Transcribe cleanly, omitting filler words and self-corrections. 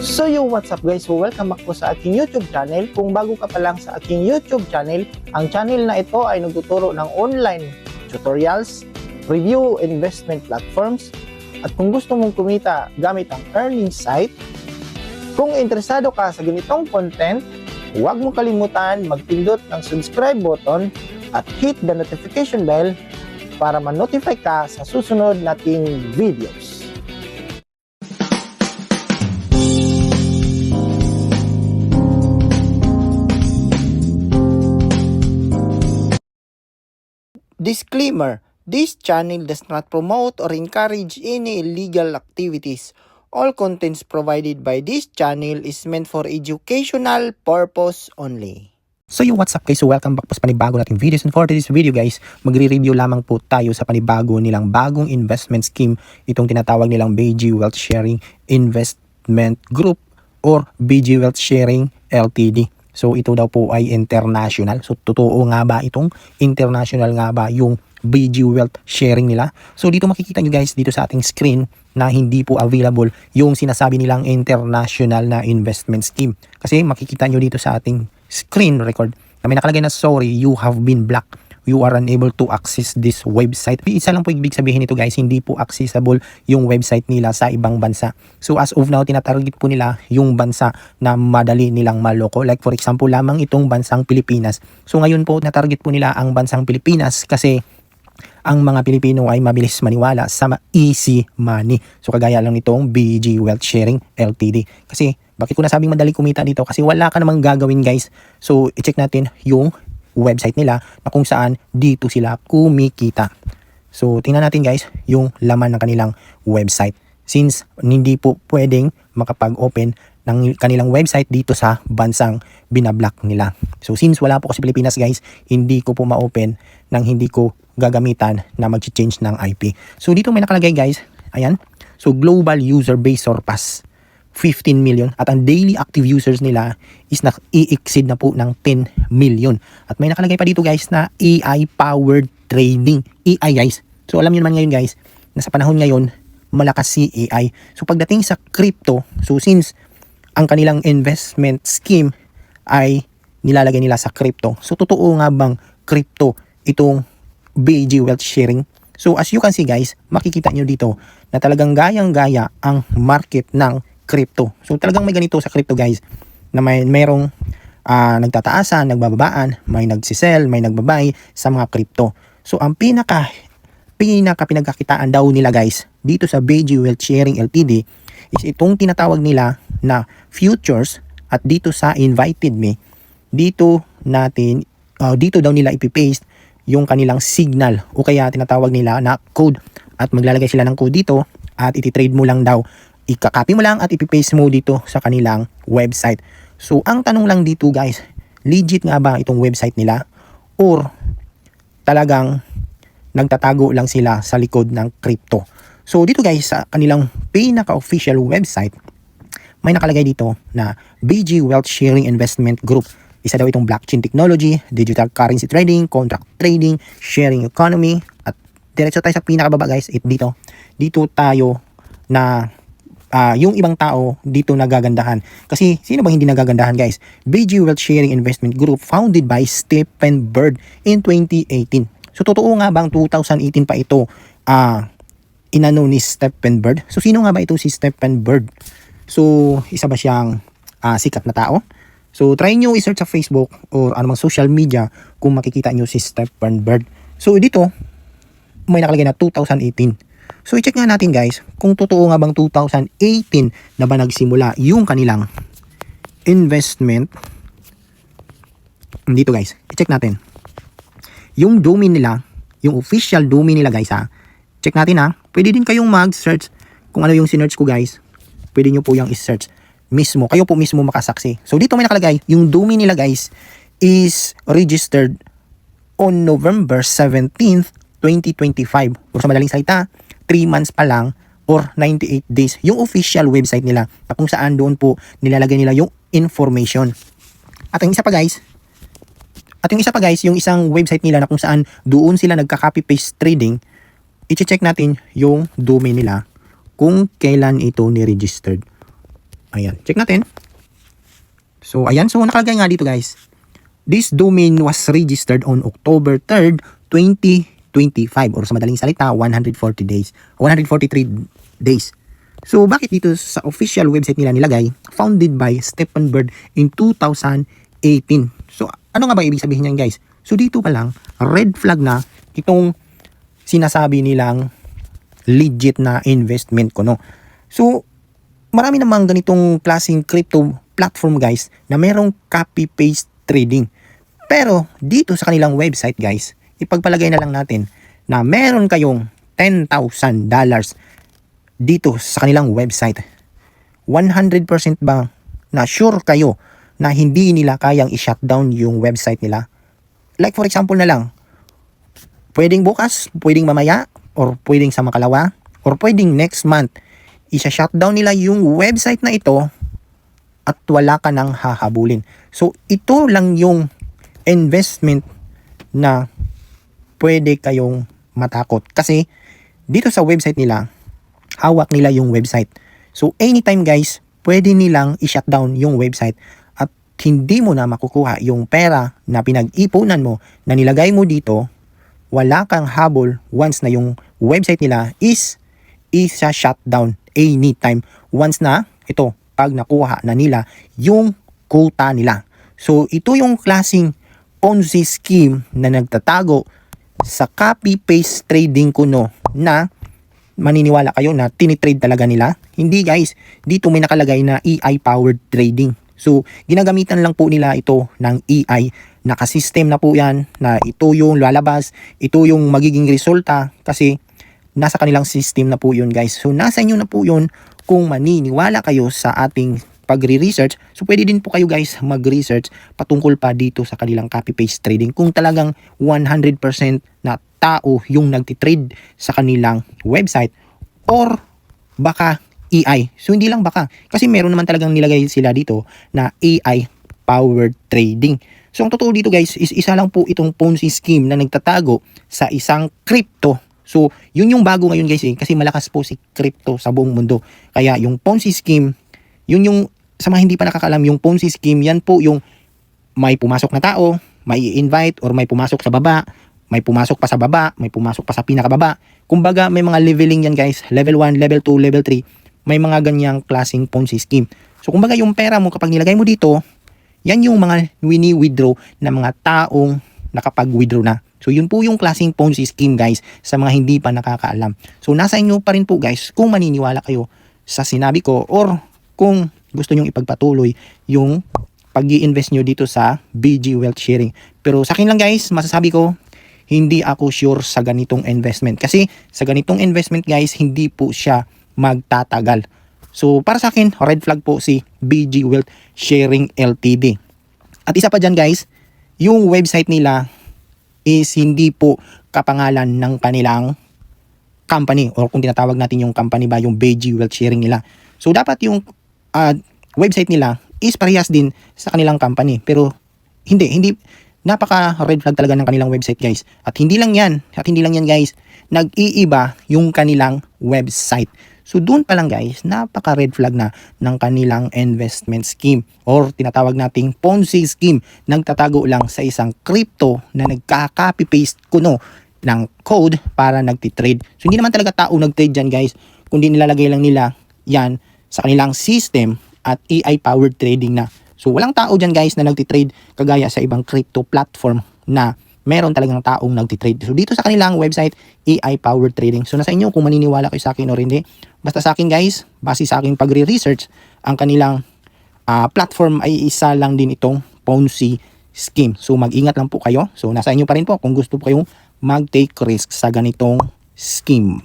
So what's up guys? So welcome back po sa aking YouTube channel. Kung bago ka pa lang sa aking YouTube channel, ang channel na ito ay nagtuturo ng online tutorials, review investment platforms, at kung gusto mong kumita gamit ang earning site, kung interesado ka sa ganitong content, huwag mong kalimutan magpindot ng subscribe button at hit the notification bell para ma-notify ka sa susunod nating videos. Disclaimer: this channel does not promote or encourage any illegal activities. All contents provided by this channel is meant for educational purpose only. So what's up guys? So welcome back po sa panibago nating videos, and for this video guys, magre-review lamang po tayo sa panibago nilang bagong investment scheme, itong tinatawag nilang BG Wealth Sharing Investment Group or BG Wealth Sharing Ltd. So ito daw po ay international. So totoo nga ba itong international nga ba yung BG Wealth Sharing nila? So dito makikita nyo guys dito sa ating screen na hindi po available yung sinasabi nilang international na investment scheme. Kasi makikita nyo dito sa ating screen record na may nakalagay na sorry, you have been blocked. You are unable to access this website. Isa lang po ibig sabihin nito guys, hindi po accessible yung website nila sa ibang bansa. So as of now, tinatarget po nila yung bansa na madali nilang maloko. Like for example, lamang itong bansang Pilipinas. So ngayon po, natarget po nila ang bansang Pilipinas kasi ang mga Pilipino ay mabilis maniwala sa easy money. So kagaya lang nitong BG Wealth Sharing Ltd. Kasi bakit ko nasabing madali kumita dito? Kasi wala ka namang gagawin guys. So i-check natin yung website nila na kung saan dito sila kumikita. So tingnan natin guys yung laman ng kanilang website. Since hindi po pwedeng makapag-open ng kanilang website dito sa bansang binablock nila. So since wala po kasi Pilipinas guys, hindi ko po ma-open nang hindi ko gagamitan na mag-change ng IP. So dito may nakalagay guys, ayan. So global user base surpass 15 million at ang daily active users nila is i-exceed na po ng 10 million. At may nakalagay pa dito guys na AI powered trading. AI guys. So alam niyo naman ngayon guys, na sa panahon ngayon malakas si AI. So pagdating sa crypto, so since ang kanilang investment scheme ay nilalagay nila sa crypto. So totoo nga bang crypto itong BG Wealth Sharing? So as you can see guys, makikita nyo dito na talagang gayang-gaya ang market ng crypto. So talagang may ganito sa crypto guys, na mayroong nagtataasan, nagbababaan, may nagsisell, may nagbabay sa mga crypto. So ang pinaka pinagkakitaan daw nila guys dito sa BG Wealth Sharing Ltd is itong tinatawag nila na futures, at dito sa invited me, dito daw nila ipipaste yung kanilang signal o kaya tinatawag nila na code, at maglalagay sila ng code dito at iti-trade mo lang daw. Ika-copy mo lang at ipipaste mo dito sa kanilang website. So ang tanong lang dito guys, legit nga ba itong website nila or talagang nagtatago lang sila sa likod ng crypto? So dito guys sa kanilang pinaka-official website, may nakalagay dito na BG Wealth Sharing Investment Group. Isa daw itong blockchain technology, digital currency trading, contract trading, sharing economy, at diretso tayo sa pinakababa guys, dito tayo na yung ibang tao dito nagagandahan. Kasi sino ba hindi nagagandahan guys? BG Wealth Sharing Investment Group founded by Stephen Bird in 2018. So totoo nga bang 2018 pa ito inano ni Stephen Bird? So sino nga ba ito si Stephen Bird? So isa ba siyang sikat na tao? So try nyo i-search sa Facebook or anumang social media kung makikita nyo si Stephen Bird. So dito may nakalagay na 2018. So i-check nga natin guys kung totoo nga bang 2018 na ba nagsimula yung kanilang investment. Dito guys, i-check natin yung domain nila, yung official domain nila guys ha. Check natin ha. Pwede din kayong mag-search kung ano yung sinearch ko guys. Pwede nyo po yung i-search mismo. Kayo po mismo makasaksi. So dito may nakalagay yung domain nila guys is registered on November 17th, 2025. Or sa madaling salita, 3 months pa lang or 98 days yung official website nila na kung saan doon po nilalagay nila yung information. At yung isa pa guys, yung isang website nila na kung saan doon sila nagka-copy paste trading, i-check natin yung domain nila kung kailan ito ni-registered. Ayan, check natin. So, ayan. So, nakalagay nga dito guys. This domain was registered on October 3rd, 2025. Or sa madaling salita, 140 days. 143 days. So, bakit dito sa official website nila nilagay? Founded by Stephen Bird in 2018. So, ano nga ba ibig sabihin niyan guys? So, dito pa lang, red flag na itong sinasabi nilang legit na investment ko, no? So, marami namang ganitong klaseng crypto platform guys na merong copy-paste trading. Pero dito sa kanilang website guys, ipagpalagay na lang natin na meron kayong $10,000 dito sa kanilang website. 100% ba na sure kayo na hindi nila kayang i-shutdown yung website nila? Like for example na lang, pwedeng bukas, pwedeng mamaya, or pwedeng sa makalawa, or pwedeng next month, isa-shutdown nila yung website na ito at wala ka nang hahabulin. So, ito lang yung investment na pwede kayong matakot. Kasi, dito sa website nila, hawak nila yung website. So, anytime guys, pwede nilang i-shutdown yung website at hindi mo na makukuha yung pera na pinag-ipunan mo na nilagay mo dito. Wala kang habol once na yung website nila is isa-shutdown anytime once na ito pag nakuha na nila yung quota nila. So, ito yung klaseng Ponzi scheme na nagtatago sa copy-paste trading kuno na maniniwala kayo na tinitrade talaga nila. Hindi guys, dito may nakalagay na AI-powered trading. So, ginagamitan lang po nila ito ng AI. Nakasystem na po yan na ito yung lalabas, ito yung magiging resulta kasi nasa kanilang system na po yun guys. So, nasa inyo na po yun kung maniniwala kayo sa ating pagre-research. So, pwede din po kayo guys mag-research patungkol pa dito sa kanilang copy-paste trading. Kung talagang 100% na tao yung nagtitrade sa kanilang website or baka AI. So, hindi lang baka. Kasi meron naman talagang nilagay sila dito na AI-powered trading. So, ang totoo dito guys is isa lang po itong Ponzi scheme na nagtatago sa isang crypto. So, yun yung bago ngayon guys kasi malakas po si crypto sa buong mundo. Kaya yung Ponzi scheme, yun yung sa mga hindi pa nakakaalam, yung Ponzi scheme, yan po yung may pumasok na tao, may i-invite or may pumasok sa baba, may pumasok pa sa baba, may pumasok pa sa pinakababa. Kumbaga, may mga leveling yan guys. Level 1, level 2, level 3. May mga ganyang klaseng Ponzi scheme. So, kumbaga yung pera mo kapag nilagay mo dito, yan yung mga wini-withdraw na mga taong nakapag-withdraw na. So, yun po yung klaseng Ponzi scheme guys sa mga hindi pa nakakaalam. So, nasa inyo pa rin po guys kung maniniwala kayo sa sinabi ko or kung gusto nyong ipagpatuloy yung pag-i-invest nyo dito sa BG Wealth Sharing. Pero sa akin lang guys, masasabi ko, hindi ako sure sa ganitong investment. Kasi sa ganitong investment guys, hindi po siya magtatagal. So, para sa akin, red flag po si BG Wealth Sharing Ltd. At isa pa dyan guys, yung website nila is hindi po kapangalan ng kanilang company or kung tinatawag natin yung company ba, yung BG Wealth Sharing nila. So, dapat yung website nila is parehas din sa kanilang company. Pero, hindi. Napaka red flag talaga ng kanilang website guys. At hindi lang yan guys, nag-iiba yung kanilang website. So, doon pa lang guys, napaka red flag na ng kanilang investment scheme or tinatawag nating Ponzi scheme. Nagtatago lang sa isang crypto na nagka-copy-paste kuno ng code para nagtitrade. So, hindi naman talaga tao nagtrade dyan guys, kundi nilalagay lang nila yan sa kanilang system at AI-powered trading na. So, walang tao dyan guys na nagtitrade kagaya sa ibang crypto platform na meron talagang taong nagtitrade. So, dito sa kanilang website, AI-powered trading. So, nasa inyo kung maniniwala kayo sa akin o hindi. Basta sa akin guys, base sa aking pagre-research, ang kanilang platform ay isa lang din itong Ponzi scheme. So, mag-ingat lang po kayo. So, nasa inyo pa rin po kung gusto po kayong mag-take risk sa ganitong scheme.